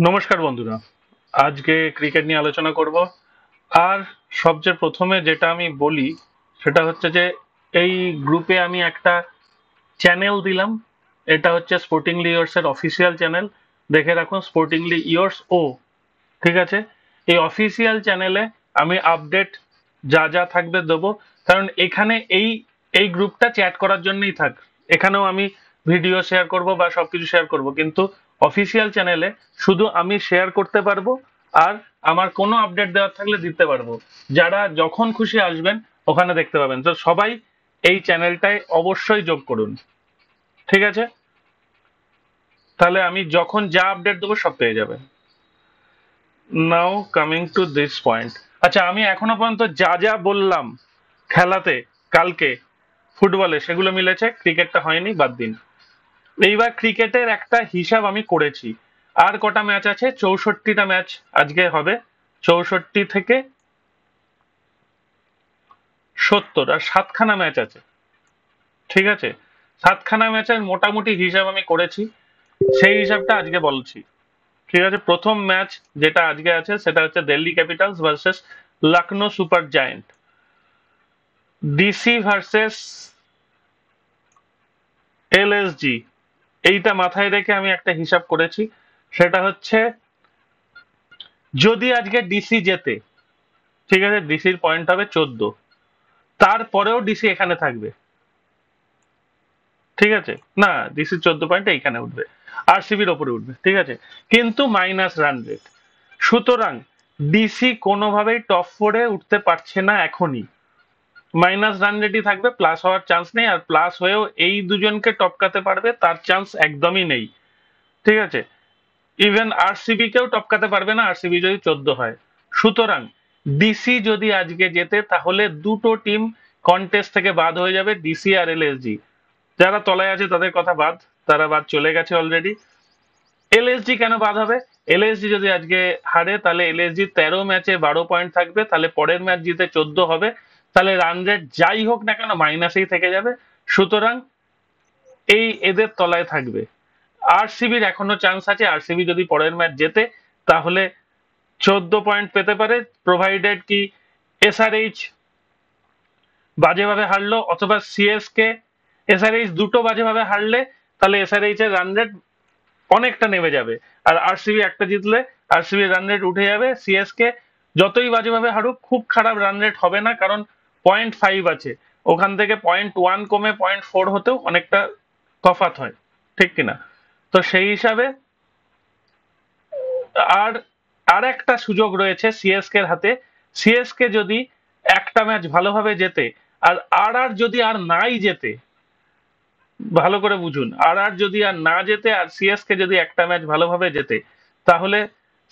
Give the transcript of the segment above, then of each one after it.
নমস্কার বন্ধুরা, আজকে ক্রিকেট নিয়ে আলোচনা করব। আর সবচেয়ে প্রথমে যেটা আমি বলি সেটা হচ্ছে যে এই গ্রুপে আমি একটা চ্যানেল দিলাম। এটা হচ্ছে স্পোর্টিংলি ইয়ার্স এর অফিসিয়াল চ্যানেল। দেখে রাখুন, স্পোর্টিংলি ইয়ার্স ও, ঠিক আছে। এই অফিসিয়াল চ্যানেলে আমি আপডেট যা যা থাকবে দেবো, কারণ এখানে এই এই গ্রুপটা চ্যাট করার জন্যই থাক। এখানেও আমি ভিডিও শেয়ার করব বা সবকিছু শেয়ার করব, কিন্তু অফিসিয়াল চ্যানেলে শুধু আমি শেয়ার করতে পারবো। আর আমার কোনো আপডেট দেওয়ার থাকলে দিতে পারবো। যারা যখন খুশি আসবেন ওখানে দেখতে পাবেন। তো সবাই এই চ্যানেলটায় অবশ্যই যোগ করুন, ঠিক আছে। তাহলে আমি যখন যা আপডেট দেবো সব পেয়ে যাবেন। নাও কামিং টু দিস পয়েন্ট। আচ্ছা, আমি এখনো পর্যন্ত যা যা বললাম খেলাতে কালকে ফুটবলে, সেগুলো মিলেছে, ক্রিকেটটা হয়নি, বাদ দিন। এইবার ক্রিকেটের একটা হিসাব আমি করেছি। আর কটা ম্যাচ আছে? 64টা ম্যাচ আজকে হবে। 64 থেকে 70, আর 7খানা ম্যাচ আছে, ঠিক আছে। 7খানা ম্যাচের মোটামুটি হিসাব আমি করেছি, সেই হিসাবটা আজকে বলছি, ঠিক আছে। প্রথম ম্যাচ যেটা আজকে আছে সেটা হচ্ছে Delhi Capitals versus Lucknow super giant. DC versus LSG, এইটা মাথায় রেখে আমি একটা হিসাব করেছি। সেটা হচ্ছে, যদি আজকে ডিসি জেতে, ঠিক আছে, ডিসির পয়েন্ট হবে 14, তারপরেও ডিসি এখানে থাকবে, ঠিক আছে। না, ডিসির 14 পয়েন্ট এইখানে উঠবে, আরসিবির ওপরে উঠবে, ঠিক আছে, কিন্তু মাইনাস রান রেট। সুতরাং ডিসি কোনোভাবেই টপ 4-এ উঠতে পারছে না এখনই। মাইনাস রান রেটই থাকবে, প্লাস হওয়ার চান্স নেই। আর প্লাস হয়েও এই দুজনকে টপকাতে পারবে তার চান্স একদমই নেই, ঠিক আছে। ইভেন আরসিবি কেও টপকাতে পারবে না, আরসিবি যদি 14 হয়। সুতরাং ডিসি যদি আজকে জেতে তাহলে দুটো টিম কন্টেস্ট থেকে বাদ হয়ে যাবে, ডিসি আর এলএসজি। যারা তলায় আছে তাদের কথা বাদ, তারা বাদ চলে গেছে অলরেডি। এলএসজি কেন বাদ হবে? এলএসজি যদি আজকে হারে তাহলে এলএসজি 13 ম্যাচে 12 পয়েন্ট থাকবে, তাহলে পরের ম্যাচ জিতে 14 হবে, তাহলে রান রেট যাই হোক না কেন মাইনাসেই থেকে যাবে। সুতরাং এই এদের তলায় থাকবে। আরসিবির এখনো চান্স আছে, আরসিবি যদি পরের ম্যাচ জেতে তাহলে 14 পয়েন্ট পেতে পারে, প্রোভাইডেড কি এসআরএইচ বাজেভাবে হারলো অথবা সিএসকে। এসআরএইচ দুটো বাজেভাবে হারলে তাহলে এসআরএইচ এর রান রেট অনেকটা নেমে যাবে। আর আরসিবি একটা জিতলে আরসিবি রান রেট উঠে যাবে। সিএসকে যতই বাজেভাবে হারুক খুব খারাপ রান রেট হবে না, কারণ 0.5 আছে, ওখান থেকে 0.1 কমে 0.4 হতেও অনেকটা তফাৎ হয়, ঠিক কিনা। তো সেই হিসাবে আর আর একটা সুযোগ রয়েছে সিএসকে এর হাতে। সিএসকে যদি একটা ম্যাচ ভালোভাবে জেতে, আর আর আর যদি আর নাই জেতে, ভালো করে বুঝুন, আর আর যদি আর না জেতে আর সিএসকে যদি একটা ম্যাচ ভালোভাবে জেতে, তাহলে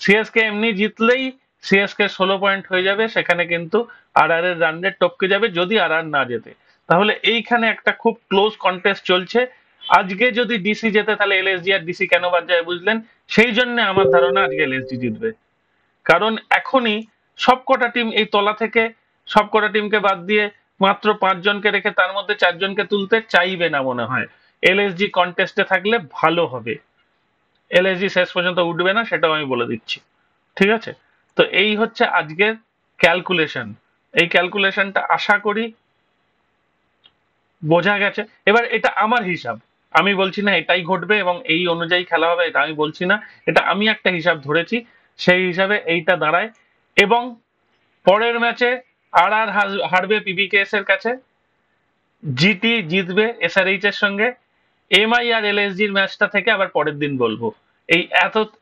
সিএসকে এমনি জিতলেই সিএসকে 16 পয়েন্ট হয়ে যাবে, সেখানে কিন্তু আর আর এর রান রেট টপকে যাবে যদি আর আর না জেতে। তাহলে এইখানে একটা খুব ক্লোজ কন্টেস্ট চলছে। আজকে যদি ডিসি জেতে তাহলে এলএসজি আর ডিসি কেন বাদ যায় বুঝলেন? সেই জন্য আমার ধারণা আজকে এলএসজি জিতবে। কারণ এখনই সবকটা টিম এই তলা থেকে সবকটা টিমকে বাদ দিয়ে মাত্র 5জনকে রেখে তার মধ্যে 4জনকে তুলতে চাইবে না মনে হয়। এলএসজি কন্টেস্টে থাকলে ভালো হবে। এলএসজি শেষ পর্যন্ত উঠবে না, সেটাও আমি বলে দিচ্ছি, ঠিক আছে। তো এই হচ্ছে আজকের ক্যালকুলেশন। এই ক্যালকুলেশনটা আশা করি বোঝা গেছে। এবার এটা আমার হিসাব, আমি বলছি না এটাই ঘটবে এবং এই অনুযায়ী খেলা হবে, এটা আমি বলছি না। এটা আমি একটা হিসাব ধরেছি, সেই হিসাবে এইটা দাঁড়ায়। এবং পরের ম্যাচে আর আর হারবে পিবিকেএস এর কাছে, জিটি জিতবে এসআরএইচ এর সঙ্গে। এমআই আর এলএসজির ম্যাচটা থেকে আবার পরের দিন বলবো। এই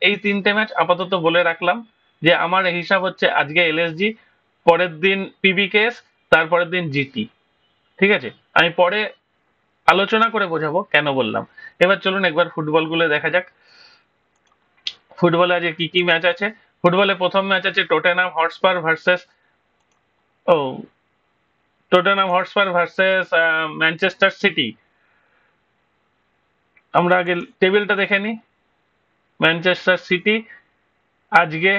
এই 3টে ম্যাচ আপাতত বলে রাখলাম যে আমার হিসাব হচ্ছে আজকে এলএসজি, পরের দিন পিবিকেএস, তারপরের দিন জিটি, ঠিক আছে। আমি পরে আলোচনা করে বোঝাবো কেন বললাম। এবার চলুন একবার ফুটবল গুলো দেখা যাক। ফুটবলে আজকে কি কি ম্যাচ আছে? ফুটবলে প্রথম ম্যাচ আছে টটেনহাম হটস্পার ভার্সেস, ও, Tottenham Hotspur versus Manchester City. আমরা আগে টেবিলটা দেখে নিই। ম্যানচেস্টার সিটি আজকে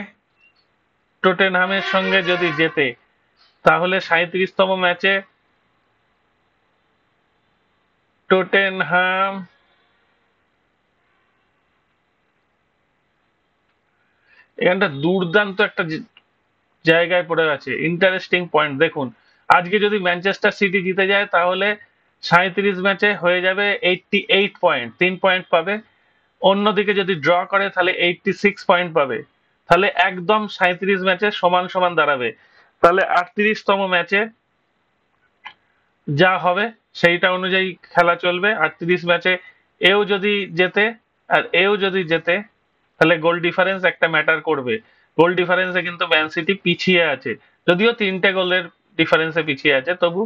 টটেনহামের সঙ্গে যদি জেতে তাহলে 37তম ম্যাচে টটেনহাম এখানটা দুর্দান্ত একটা জায়গায় পড়ে আছে, ইন্টারেস্টিং পয়েন্ট। দেখুন আজকে যদি ম্যানচেস্টার সিটি জিতে যায় তাহলে 37 ম্যাচে হয়ে যাবে 88 পয়েন্ট, 3 পয়েন্ট পাবে। অন্যদিকে যদি ড্র করে তাহলে 86 পয়েন্ট পাবে, তাহলে একদম 37 ম্যাচে সমান সমান দাঁড়াবে। তাহলে 38তম ম্যাচে যা হবে সেইটা অনুযায়ী খেলা চলবে। 38 ম্যাচে এও যদি জেতে আর এও যদি জেতে তাহলে গোল ডিফারেন্স একটা ম্যাটার করবে। গোল ডিফারেন্সে কিন্তু ম্যান সিটি পিছিয়ে আছে, যদিও 3টে গোলের ডিফারেন্সে পিছিয়ে আছে, তবু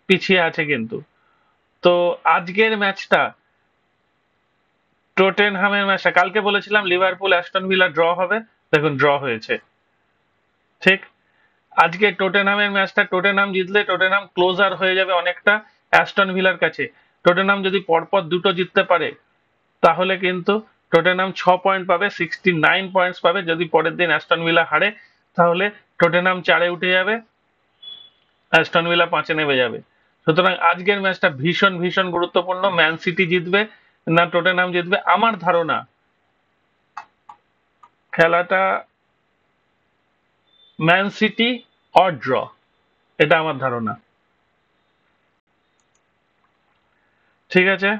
পিছিয়ে আছে কিন্তু। তো আজকের ম্যাচটা, টটেনহামের ম্যাচটা, কালকে বলেছিলাম লিভারপুল অ্যাস্টন ভিলা ড্র হবে, দেখুন ড্র হয়েছে। ঠিক আজকে টটেনহামের ম্যাচটা টটেনহাম জিতলে টটেনহাম ক্লোজার হয়ে যাবে অনেকটা অ্যাস্টন ভিলার কাছে। টটেনহাম যদি পরপর দুটো জিততে পারে তাহলে কিন্তু টটেনহাম 6 পয়েন্ট পাবে, 69 পয়েন্টস পাবে। যদি পরের দিন অ্যাস্টন ভিলা হারে তাহলে টটেনহাম 4-এ উঠে যাবে, অ্যাস্টন ভিলা 5-এ নেমে যাবে। সুতরাং আজকের ম্যাচটা ভীষণ ভীষণ গুরুত্বপূর্ণ। ম্যান সিটি জিতবে না টটেনহাম জিতবে, আমার ধারণা খেলাটা ম্যান সিটি অর ড্র, এটা আমার ধারণা। ঠিক আছে,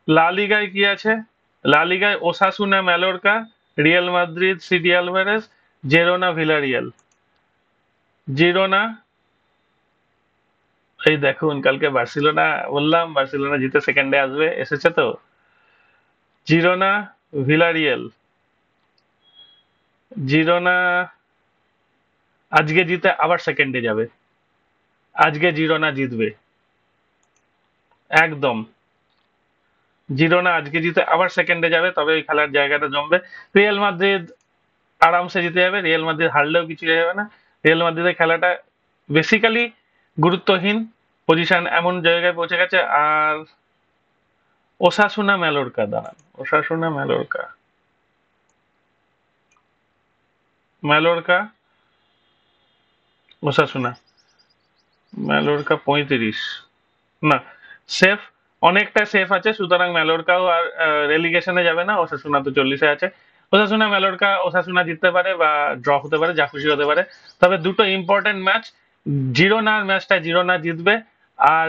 লা লিগায় কি আছে? লা লিগায় Osasuna Mallorca, Real Madrid City Alvarez, Girona Villarreal. Girona, এই দেখুন কালকে বার্সেলোনা, বললাম বার্সেলোনা জিতে সেকেন্ডে আসবে, এসেছে তো। জিরোনা ভিলারিয়াল, জিরোনা আজকে জিতে আবার সেকেন্ডে যাবে, আজকে জিরোনা জিতবে একদম। জিরোনা আজকে জিতে আবার সেকেন্ডে যাবে, তবে ওই খেলার জায়গাটা জমবে। রিয়াল মাদ্রিদ আরামসে জিতে যাবে, রিয়াল মাদ্রিদ হারলেও কিছু যাবে না। রিয়াল মাদ্রিদের খেলাটা বেসিক্যালি গুরুত্বহীন, পজিশন এমন জায়গায় পৌঁছে গেছে। আর ওসাসুনা ম্যালোরকা, দাঁড়ান, ওসাসুনা ম্যালোরকা, ম্যালোরকা ওসাসুনা, ম্যালোরকা 35, না সেফ, অনেকটা সেফ আছে, সুতরাং ম্যালোরকাও আর রেলিগেশনে যাবে না। ওসাসুনা তো 40-এ আছে। ওসাসুনা ম্যালোরকা, ওসাসুনা জিততে পারে বা ড্র হতে পারে, যা খুশি হতে পারে। তবে দুটো ইম্পর্টেন্ট ম্যাচ, জিরোনার ম্যাচটা জিরোনা জিতবে, আর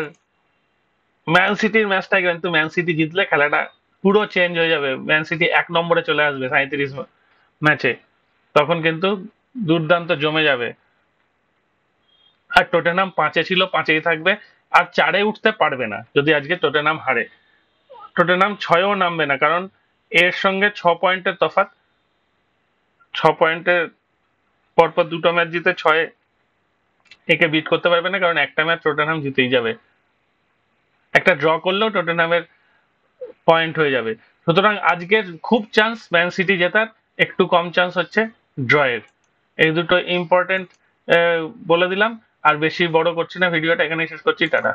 ম্যান সিটির ম্যাচটা কিন্তু ম্যান সিটি জিতলে খেলাটা পুরো চেঞ্জ হয়ে যাবে। ম্যান সিটি 1 নম্বরে চলে আসবে 37 ম্যাচে, তখন কিন্তু দুর্দান্ত জমে যাবে। আর টটেনহাম 5-এ ছিল, 5-এই থাকবে, আর 4-এ উঠতে পারবে না যদি আজকে টটেনহাম হারে। টটেনহাম 6-এও নামবে না, কারণ এর সঙ্গে 6 পয়েন্টের তফাৎ। 6 পয়েন্টের পরপর দুটো ম্যাচ জিতে 6-এ একে বিট করতে পারবে না, কারণ একটা ম্যাচ টটেনহাম জিতেই যাবে। একটা ড্র করলেও টটেনহামের পয়েন্ট হয়ে যাবে। সুতরাং আজকের খুব চান্স ম্যান সিটি জেতার, একটু কম চান্স হচ্ছে ড্রয়ের। এই দুটো ইম্পর্টেন্ট বলে দিলাম। আর বেশি বড় করছি না ভিডিওটা, এখানেই শেষ করছি, টাটা।